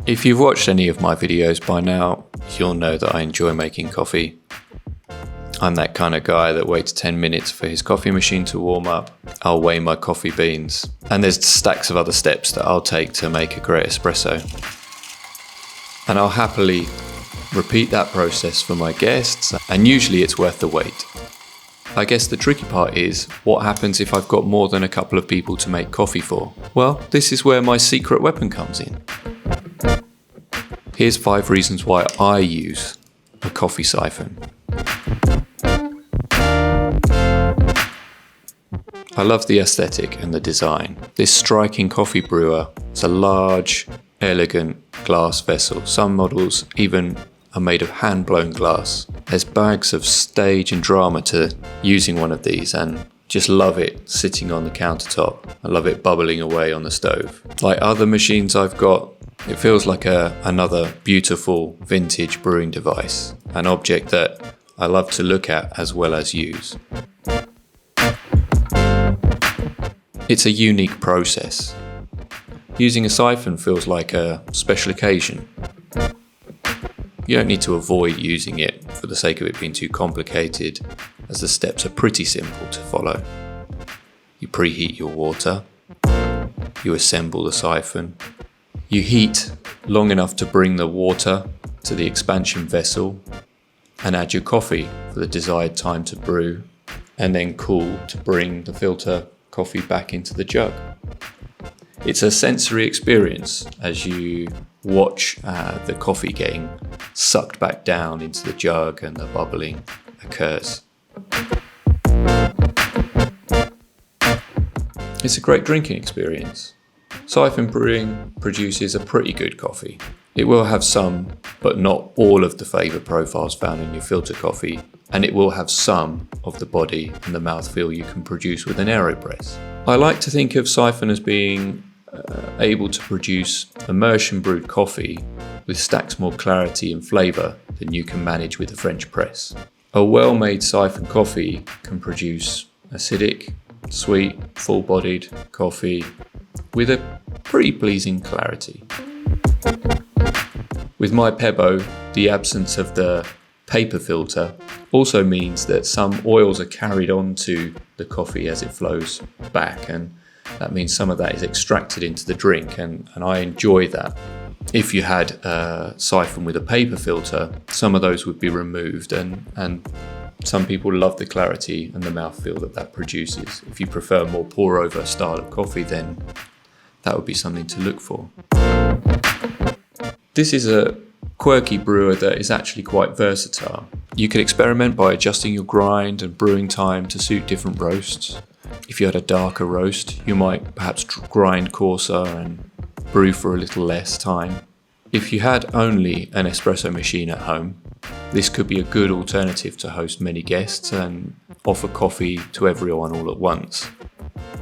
If you've watched any of my videos by now, you'll know that I enjoy making coffee. I'm that kind of guy that waits 10 minutes for his coffee machine to warm up. I'll weigh my coffee beans, and there's stacks of other steps that I'll take to make a great espresso. And I'll happily repeat that process for my guests, and usually it's worth the wait. I guess the tricky part is, what happens if I've got more than a couple of people to make coffee for? Well, this is where my secret weapon comes in. Here's 5 reasons why I use a coffee siphon. I love the aesthetic and the design. This striking coffee brewer is a large, elegant glass vessel. Some models even are made of hand-blown glass. There's bags of stage and drama to using one of these, and just love it sitting on the countertop. I love it bubbling away on the stove. Like other machines I've got, it feels like another beautiful vintage brewing device, an object that I love to look at as well as use. It's a unique process. Using a siphon feels like a special occasion. You don't need to avoid using it for the sake of it being too complicated, as the steps are pretty simple to follow. You preheat your water, you assemble the siphon, you heat long enough to bring the water to the expansion vessel, and add your coffee for the desired time to brew, and then cool to bring the filter coffee back into the jug. It's a sensory experience as you watch the coffee getting sucked back down into the jug and the bubbling occurs. It's a great drinking experience. Siphon brewing produces a pretty good coffee. It will have some, but not all of the flavour profiles found in your filter coffee, and it will have some of the body and the mouthfeel you can produce with an AeroPress. I like to think of Siphon as being able to produce immersion brewed coffee with stacks more clarity and flavour than you can manage with a French press. A well-made Siphon coffee can produce acidic, sweet, full-bodied coffee with a pretty pleasing clarity. With my Pebbo, the absence of the paper filter also means that some oils are carried onto the coffee as it flows back, and that means some of that is extracted into the drink, and I enjoy that. If you had a siphon with a paper filter, some of those would be removed, and some people love the clarity and the mouthfeel that produces. If you prefer a more pour-over style of coffee, then that would be something to look for. This is a quirky brewer that is actually quite versatile. You can experiment by adjusting your grind and brewing time to suit different roasts. If you had a darker roast, you might perhaps grind coarser and brew for a little less time. If you had only an espresso machine at home, this could be a good alternative to host many guests and offer coffee to everyone all at once.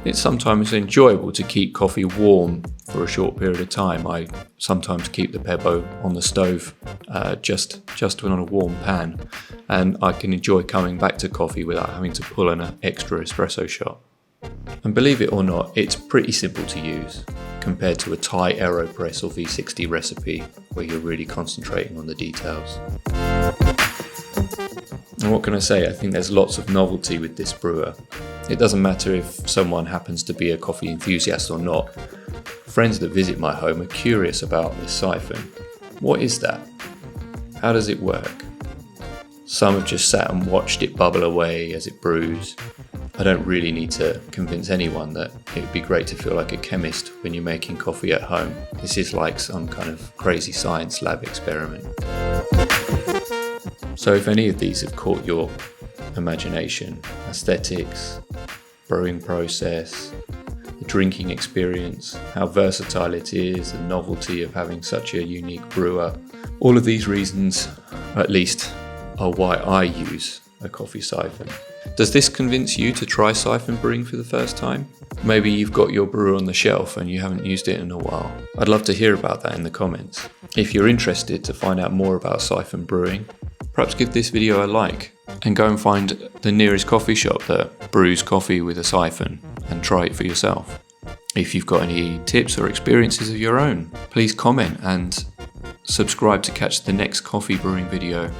It's sometimes enjoyable to keep coffee warm for a short period of time. I sometimes keep the Pebbo on the stove just on a warm pan, and I can enjoy coming back to coffee without having to pull an extra espresso shot. And believe it or not, it's pretty simple to use compared to a Thai AeroPress or V60 recipe where you're really concentrating on the details. And what can I say? I think there's lots of novelty with this brewer. It doesn't matter if someone happens to be a coffee enthusiast or not. Friends that visit my home are curious about this siphon. What is that? How does it work? Some have just sat and watched it bubble away as it brews. I don't really need to convince anyone that it would be great to feel like a chemist when you're making coffee at home. This is like some kind of crazy science lab experiment. So if any of these have caught your imagination, aesthetics, brewing process, the drinking experience, how versatile it is, the novelty of having such a unique brewer, all of these reasons, at least, are why I use a coffee siphon. Does this convince you to try siphon brewing for the first time? Maybe you've got your brewer on the shelf and you haven't used it in a while. I'd love to hear about that in the comments. If you're interested to find out more about siphon brewing, perhaps give this video a like and go and find the nearest coffee shop that brews coffee with a siphon and try it for yourself. If you've got any tips or experiences of your own, please comment and Subscribe to catch the next coffee brewing video.